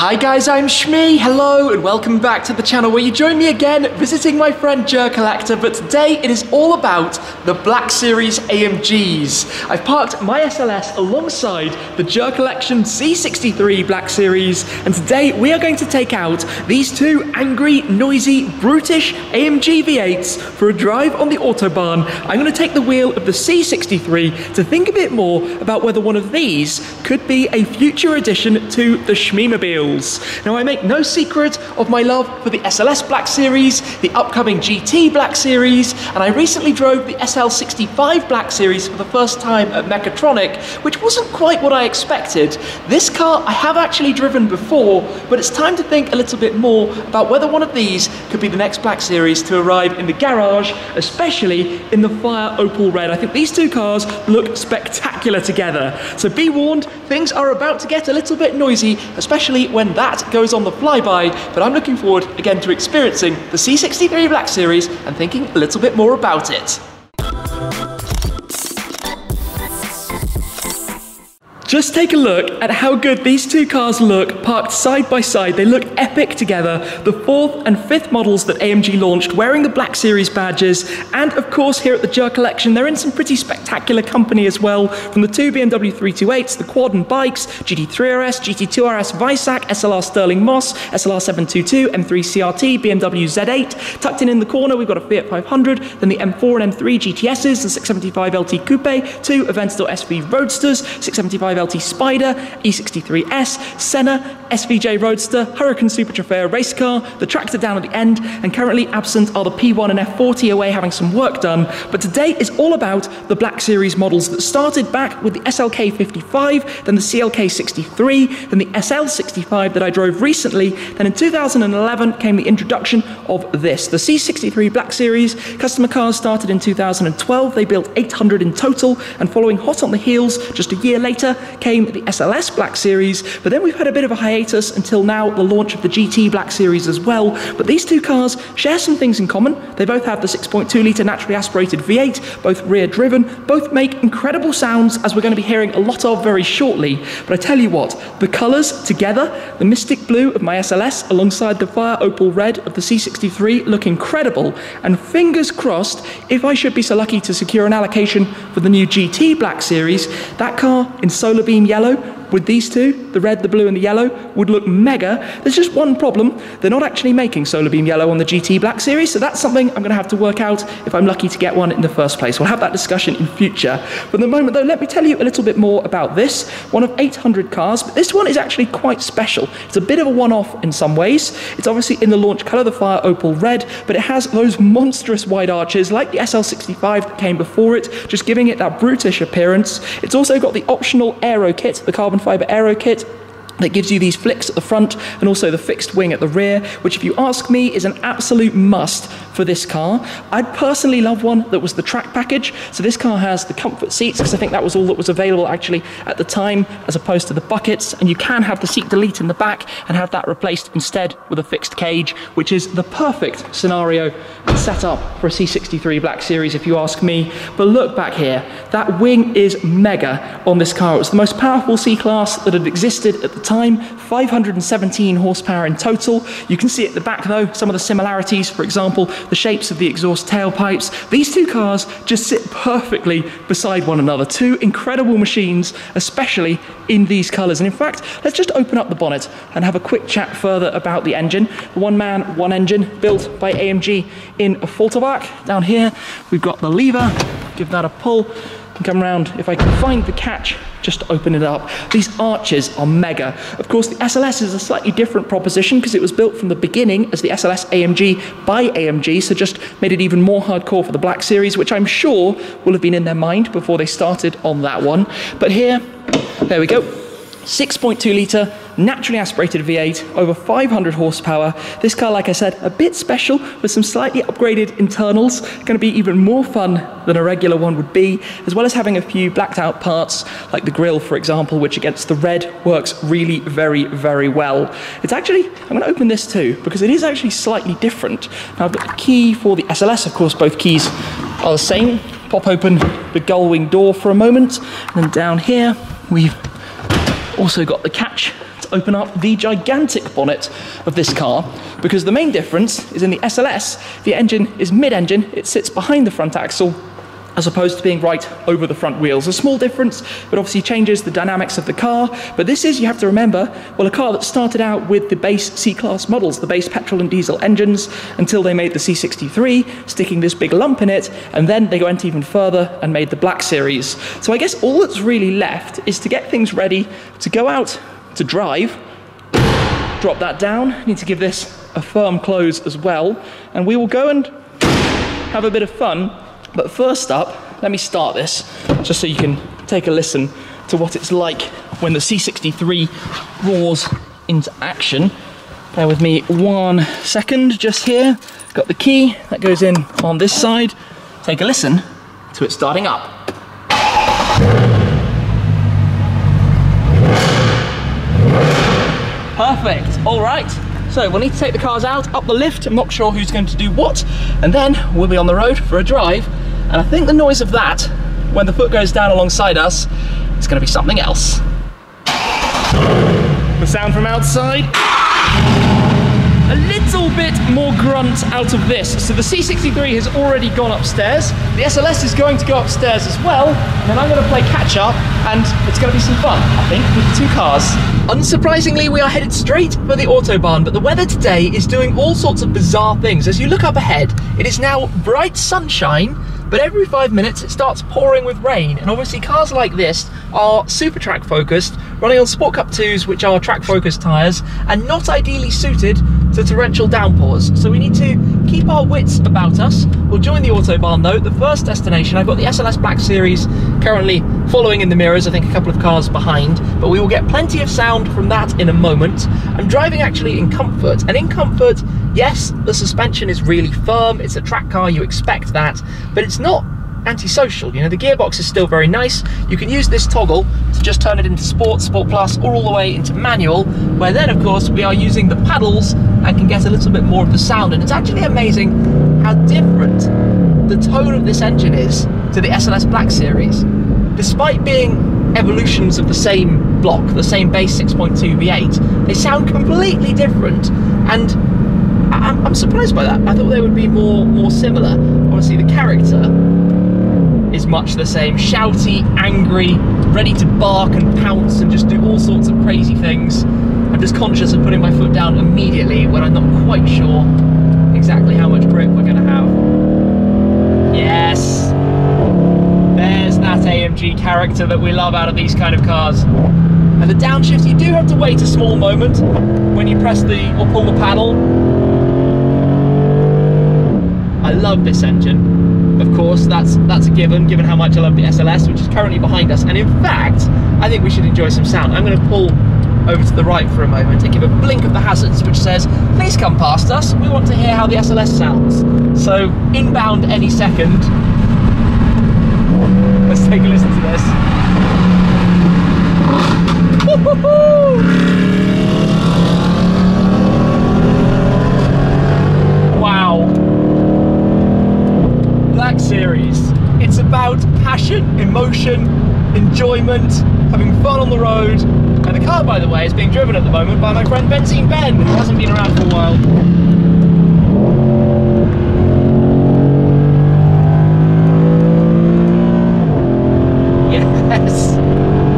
Hi guys, I'm Shmee, hello and welcome back to the channel where you join me again visiting my friend GerCollector, but today it is all about the Black Series AMGs. I've parked my SLS alongside the GerCollection C63 Black Series, and today we are going to take out these two angry, noisy, brutish AMG V8s for a drive on the Autobahn. I'm going to take the wheel of the C63 to think a bit more about whether one of these could be a future addition to the Shmeemobiles. Now, I make no secret of my love for the SLS Black Series, the upcoming GT Black Series, and I recently drove the SL65 Black Series for the first time at Mechatronic, which wasn't quite what I expected. This car I have actually driven before, but it's time to think a little bit more about whether one of these could be the next Black Series to arrive in the garage, especially in the Fire Opal Red. I think these two cars look spectacular together. So be warned, things are about to get a little bit noisy, especially when that goes on the flyby, but I'm looking forward again to experiencing the C63 Black Series and thinking a little bit more about it. Just take a look at how good these two cars look parked side by side. They look epic together. The 4th and 5th models that AMG launched wearing the Black Series badges, and of course here at the GerCollection they're in some pretty spectacular company as well, from the two BMW 328s, the quad and bikes, GT3 RS, GT2 RS, Visac, SLR Sterling Moss, SLR 722, M3 CRT, BMW Z8. Tucked in the corner we've got a Fiat 500, then the M4 and M3 GTSs, the 675 LT Coupe, two Aventador SV Roadsters, 675 LT Spider, E63S, Senna, SVJ Roadster, Hurricane Super Trofeo race car, the tractor down at the end, and currently absent are the P1 and F40 away having some work done. But today is all about the Black Series models that started back with the SLK 55, then the CLK 63, then the SL 65 that I drove recently. Then in 2011 came the introduction of this, the C63 Black Series. Customer cars started in 2012, they built 800 in total, and following hot on the heels just a year later came the SLS Black Series, but then we've had a bit of a hiatus until now, the launch of the GT Black Series as well. But these two cars share some things in common. They both have the 6.2 litre naturally aspirated V8, both rear driven, both make incredible sounds, as we're going to be hearing a lot of very shortly. But I tell you what, the colours together, the mystic blue of my SLS alongside the Fire Opal Red of the C63 look incredible, and fingers crossed, if I should be so lucky to secure an allocation for the new GT Black Series, that car in solar beam yellow with these two, the red, the blue and the yellow, would look mega. There's just one problem: they're not actually making solar beam yellow on the GT Black Series, so that's something I'm going to have to work out if I'm lucky to get one in the first place. We'll have that discussion in future. But at the moment though, let me tell you a little bit more about this, one of 800 cars, but this one is actually quite special. It's a bit of a one-off in some ways. It's obviously in the launch colour, the Fire Opal Red, but it has those monstrous wide arches like the SL65 that came before it, just giving it that brutish appearance. It's also got the optional aero kit, the carbon fibre aero kit, that gives you these flics at the front and also the fixed wing at the rear, which if you ask me is an absolute must for this car. I'd personally love one that was the track package. So this car has the comfort seats, because I think that was all that was available actually at the time, as opposed to the buckets, and you can have the seat delete in the back and have that replaced instead with a fixed cage, which is the perfect scenario and setup for a C63 Black Series if you ask me. But look back here, that wing is mega on this car. It was the most powerful C-Class that had existed at the time, 517 horsepower in total. You can see at the back though some of the similarities, for example the shapes of the exhaust tailpipes. These two cars just sit perfectly beside one another, two incredible machines, especially in these colours. And in fact, let's just open up the bonnet and have a quick chat further about the engine. The one man, one engine, built by AMG in Autobahn. Down here we've got the lever, give that a pull and come around. If I can find the catch, just open it up. These arches are mega. Of course, the SLS is a slightly different proposition because it was built from the beginning as the SLS AMG by AMG, so just made it even more hardcore for the Black Series, which I'm sure will have been in their mind before they started on that one. But here, there we go. 6.2 litre, naturally aspirated V8, over 500 horsepower. This car, like I said, a bit special with some slightly upgraded internals. Going to be even more fun than a regular one would be, as well as having a few blacked out parts, like the grille, for example, which against the red works really very, very well. It's actually, I'm going to open this too, because it is actually slightly different. Now I've got the key for the SLS, of course, both keys are the same. Pop open the gull wing door for a moment, and then down here, we've also got the catch to open up the gigantic bonnet of this car, because the main difference is in the SLS, the engine is mid-engine, it sits behind the front axle, as opposed to being right over the front wheels. A small difference, but obviously changes the dynamics of the car. But this is, you have to remember, well, a car that started out with the base C-Class models, the base petrol and diesel engines, until they made the C63, sticking this big lump in it, and then they went even further and made the Black Series. So I guess all that's really left is to get things ready to go out to drive. Drop that down, need to give this a firm close as well, and we will go and have a bit of fun. But first up, let me start this, just so you can take a listen to what it's like when the C63 roars into action. Bear with me 1 second, just here. Got the key, that goes in on this side. Take a listen to it starting up. Perfect, all right. So we'll need to take the cars out, up the lift, I'm not sure who's going to do what, and then we'll be on the road for a drive. And I think the noise of that, when the foot goes down alongside us, is going to be something else. The sound from outside. A little bit more grunt out of this. So the C63 has already gone upstairs. The SLS is going to go upstairs as well. And then I'm going to play catch up, and it's going to be some fun, I think, with the two cars. Unsurprisingly, we are headed straight for the Autobahn, but the weather today is doing all sorts of bizarre things. As you look up ahead, it is now bright sunshine, but every 5 minutes it starts pouring with rain. And obviously cars like this are super track focused, running on Sport Cup 2s, which are track focused tyres, and not ideally suited to torrential downpours. So we need to keep our wits about us. We'll join the Autobahn though, the first destination. I've got the SLS Black Series currently following in the mirrors, I think a couple of cars behind, but we will get plenty of sound from that in a moment. I'm driving actually in comfort, and in comfort, yes, the suspension is really firm, it's a track car, you expect that, but it's not antisocial. You know, the gearbox is still very nice. You can use this toggle to just turn it into Sport, Sport Plus, or all the way into manual, where then of course we are using the paddles and can get a little bit more of the sound. And it's actually amazing how different the tone of this engine is to the SLS Black Series. Despite being evolutions of the same block, the same base 6.2 V8, they sound completely different, and I'm surprised by that. I thought they would be more similar. Obviously the character is much the same, shouty, angry, ready to bark and pounce and just do all sorts of crazy things. I'm just conscious of putting my foot down immediately when I'm not quite sure exactly how much grip we're going to have. Yes, there's that AMG character that we love out of these kind of cars. And the downshift, you do have to wait a small moment when you press or pull the paddle. I love this engine. Of course, that's a given how much I love the SLS, which is currently behind us. And in fact, I think we should enjoy some sound. I'm going to pull over to the right for a moment and give a blink of the hazards, which says, please come past us. We want to hear how the SLS sounds. So, inbound any second. Let's take a listen to this. Wow. Black Series. It's about passion, emotion, enjoyment, having fun on the road. And the car, by the way, is being driven at the moment by my friend Benzine Ben, who hasn't been around for a while. Yes,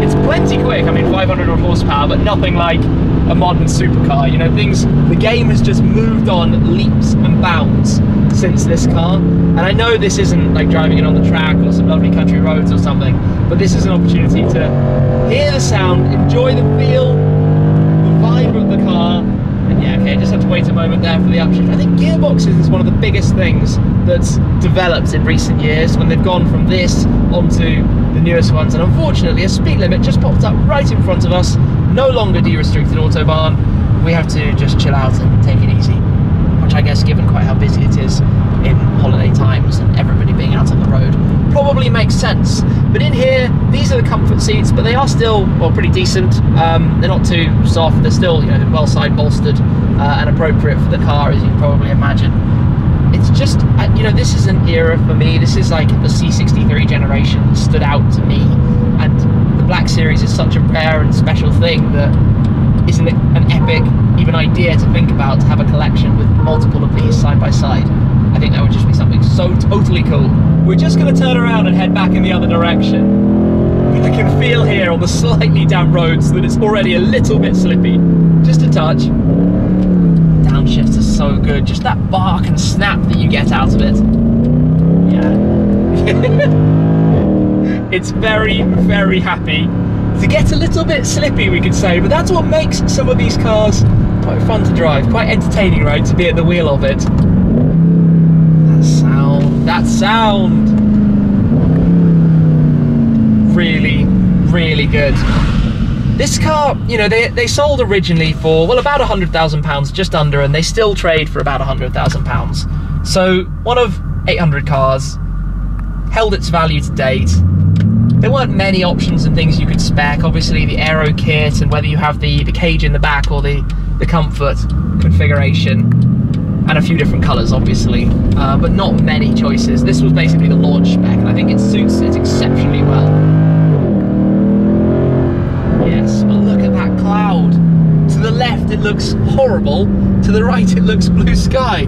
it's plenty quick. I mean, 500 odd horsepower, but nothing like a modern supercar. You know, the game has just moved on leaps and bounds since this car. And I know this isn't like driving it on the track or some lovely country roads or something, but this is an opportunity to hear the sound, enjoy the feel, the vibe of the car. And yeah, okay, just have to wait a moment there for the upshift. I think gearboxes is one of the biggest things that's developed in recent years when they've gone from this onto the newest ones. And unfortunately, a speed limit just popped up right in front of us. No longer de-restricted Autobahn. We have to just chill out and take it easy, which I guess, given quite how busy it is in holiday times and everybody being out on the road, probably makes sense. But in here, these are the comfort seats, but they are still, well, pretty decent. They're not too soft. They're still, you know, well side bolstered and appropriate for the car, as you can probably imagine. It's just, you know, this is an era for me. This is like the C63 generation stood out to me, and the Black Series is such a rare and special thing that isn't it an epic even idea to think about, to have a collection with multiple of these side by side? I think that would just be something so totally cool. We're just going to turn around and head back in the other direction. I can feel here on the slightly damp roads that it's already a little bit slippy. Just a touch. Downshifts are so good. Just that bark and snap that you get out of it. Yeah. It's very, very happy to get a little bit slippy, we could say, but that's what makes some of these cars quite fun to drive, quite entertaining, right, to be at the wheel of it. That sound, really, really good. This car, you know, they sold originally for, well, about £100,000, just under, and they still trade for about £100,000. So one of 800 cars, held its value to date. There weren't many options and things you could spec. Obviously the aero kit and whether you have the cage in the back or the comfort configuration, and a few different colours obviously, but not many choices. This was basically the launch spec, and I think it suits it exceptionally well. Yes, but look at that cloud. To the left it looks horrible, to the right it looks blue sky.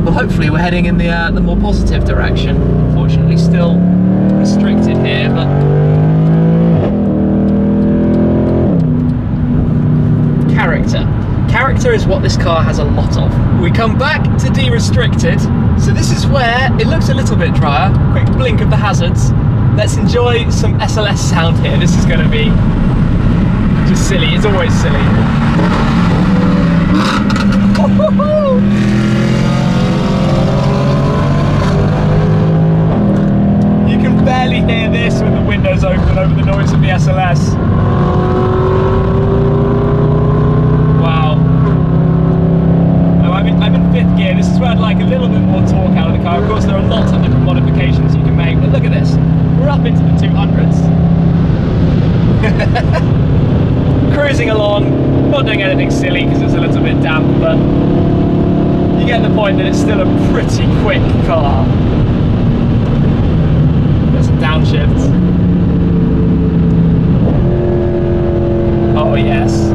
Well, hopefully we're heading in the more positive direction. Unfortunately still restricted here, but character is what this car has a lot of. We come back to de-restricted, so this is where it looks a little bit drier. Quick blink of the hazards. Let's enjoy some SLS sound here. This is going to be just silly. It's always silly. You can barely hear this with the windows open over the noise of the SLS. Wow. No, I'm in 5th gear. This is where I'd like a little bit more torque out of the car. Of course, there are lots of different modifications you can make, but look at this. We're up into the 200s. Cruising along, not doing anything silly because it's a little bit damp, but you get the point that it's still a pretty quick car. There's some downshifts. Oh yes.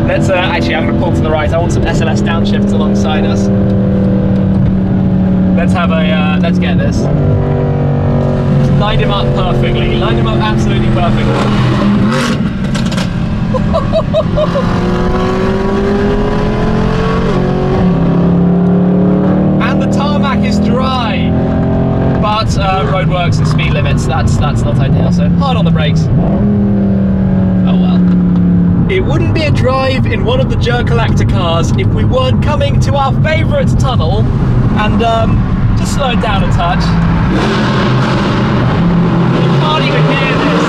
Let's actually, I'm going to pull to the right. I want some SLS downshifts alongside us. Let's have a let's get this. Lined him up perfectly. Lined him up absolutely perfectly. And the tarmac is dry, but roadworks and speed limits, that's not ideal, so hard on the brakes. Oh well. It wouldn't be a drive in one of the GerCollector cars if we weren't coming to our favourite tunnel, and just slow it down a touch. You can't even hear this.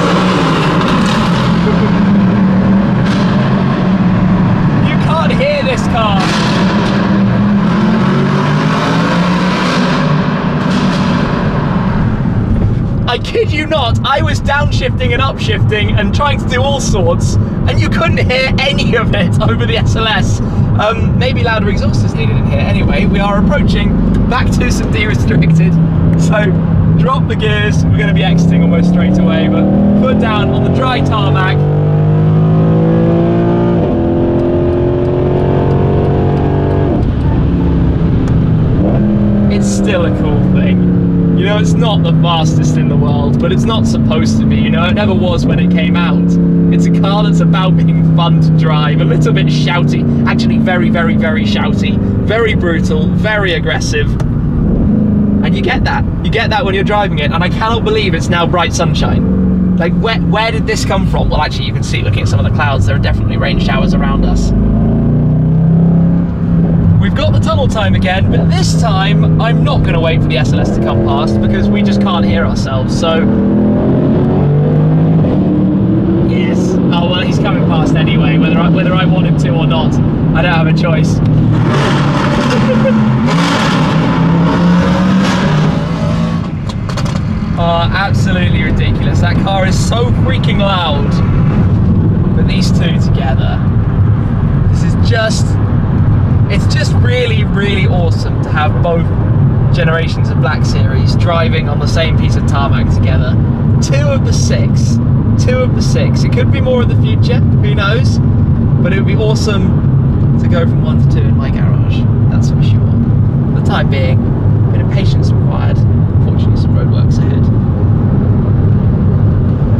Hear this car. I kid you not, I was downshifting and upshifting and trying to do all sorts, and you couldn't hear any of it over the SLS. Maybe louder exhaust is needed in here. Anyway, we are approaching back to some de-restricted, so drop the gears. We're going to be exiting almost straight away, but foot down on the dry tarmac. It's still a cool thing. You know, it's not the fastest in the world, but it's not supposed to be, you know, it never was when it came out. It's a car that's about being fun to drive, a little bit shouty, actually very, very, very shouty, very brutal, very aggressive. And you get that when you're driving it, and I cannot believe it's now bright sunshine. Like, where did this come from? Well, actually, you can see, looking at some of the clouds, there are definitely rain showers around us. We've got the tunnel time again, but this time I'm not going to wait for the SLS to come past because we just can't hear ourselves, so... Yes. Oh, well, he's coming past anyway, whether I want him to or not. I don't have a choice. Oh, absolutely ridiculous. That car is so freaking loud. But these two together, this is just... It's just really, really awesome to have both generations of Black Series driving on the same piece of tarmac together. 2 of the 6 2 of the 6. It could be more in the future, who knows? But it would be awesome to go from 1 to 2 in my garage, that's for sure. For the time being, a bit of patience required. Fortunately, some roadworks ahead.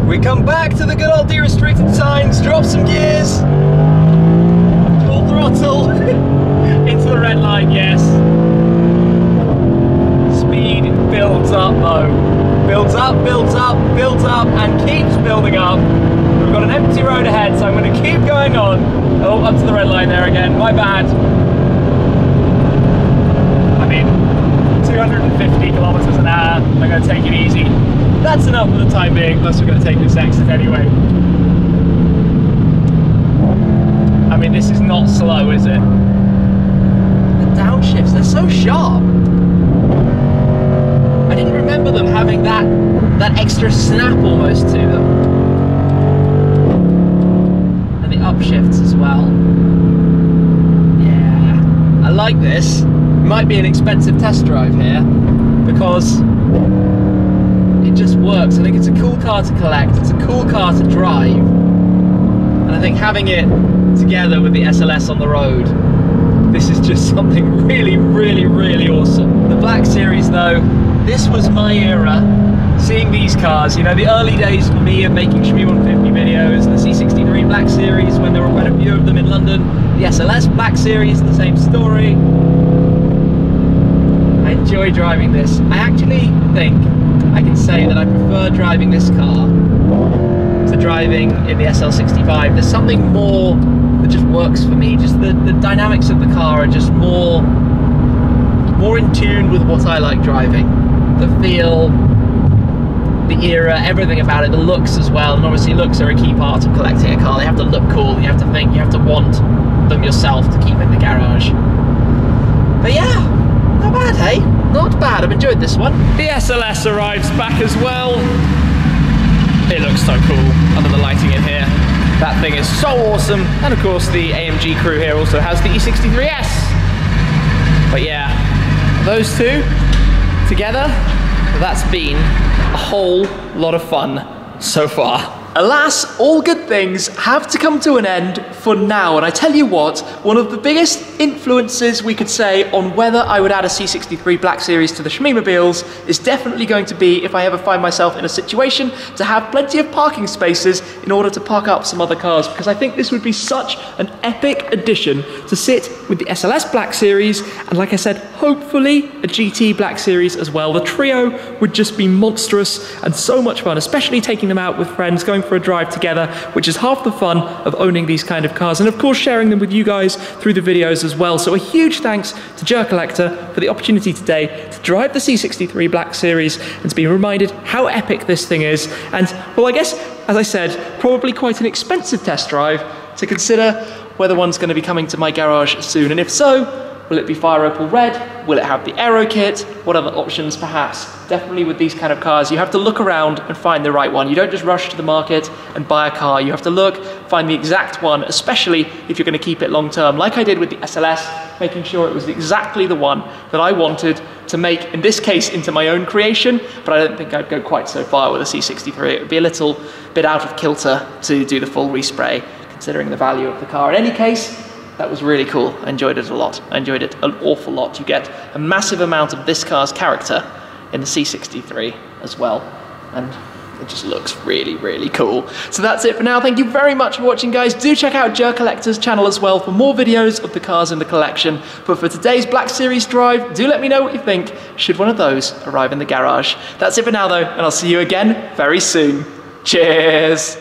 We come back to the good old de-restricted signs, drop some gears, full throttle, into the red line, yes. Speed builds up though. Builds up, builds up, builds up, and keeps building up. We've got an empty road ahead, so I'm going to keep going on. Oh, up to the red line there again, my bad. I mean, 250 kilometers an hour, I'm going to take it easy. That's enough for the time being, plus we're going to take this exit anyway. I mean, this is not slow, is it? The downshifts, they're so sharp. I didn't remember them having that extra snap almost to them. And the upshifts as well. Yeah, I like this. It might be an expensive test drive here, because it just works. I think it's a cool car to collect, it's a cool car to drive, and I think having it together with the SLS on the road, this is just something really, really, really awesome. The Black Series though, this was my era, seeing these cars, you know, the early days for me of making Shmee 150 videos, the C63 Black Series when there were quite a few of them in London, the SLS Black Series, the same story. I enjoy driving this. I actually think I can say that I prefer driving this car to driving in the SL65. There's something more that just works for me. Just the dynamics of the car are just more in tune with what I like driving. The feel, the era, everything about it, the looks as well. And obviously looks are a key part of collecting a car. They have to look cool, you have to think, you have to want them yourself to keep in the garage. But yeah, not bad, hey? Not bad, I've enjoyed this one. The SLS arrives back as well. It looks so cool under the lighting in here. That thing is so awesome. And of course the AMG crew here also has the E63S. But yeah, those two together, that's been a whole lot of fun so far. Alas, all good things have to come to an end for now, and I tell you what, one of the biggest influences we could say on whether I would add a C63 Black Series to the Shmeemobiles is definitely going to be if I ever find myself in a situation to have plenty of parking spaces in order to park up some other cars, because I think this would be such an epic addition to sit with the SLS Black Series, and like I said, hopefully a GT Black Series as well. The trio would just be monstrous and so much fun, especially taking them out with friends, going for a drive together, which is half the fun of owning these kind of cars, and of course sharing them with you guys through the videos as well. So a huge thanks to GerCollector for the opportunity today to drive the C63 Black Series and to be reminded how epic this thing is. And well, I guess, as I said, probably quite an expensive test drive to consider whether one's going to be coming to my garage soon, and if so, will it be Fire Opal Red? Will it have the aero kit? What other options perhaps? Definitely with these kind of cars, you have to look around and find the right one. You don't just rush to the market and buy a car. You have to look, find the exact one, especially if you're going to keep it long term, like I did with the SLS, making sure it was exactly the one that I wanted to make, in this case, into my own creation, but I don't think I'd go quite so far with a C63. It would be a little bit out of kilter to do the full respray, considering the value of the car. In any case, that was really cool. I enjoyed it a lot. I enjoyed it an awful lot. You get a massive amount of this car's character in the C63 as well, and it just looks really, really cool. So that's it for now. Thank you very much for watching, guys. Do check out GerCollector's channel as well for more videos of the cars in the collection. But for today's Black Series drive, do let me know what you think should one of those arrive in the garage. That's it for now, though, and I'll see you again very soon. Cheers!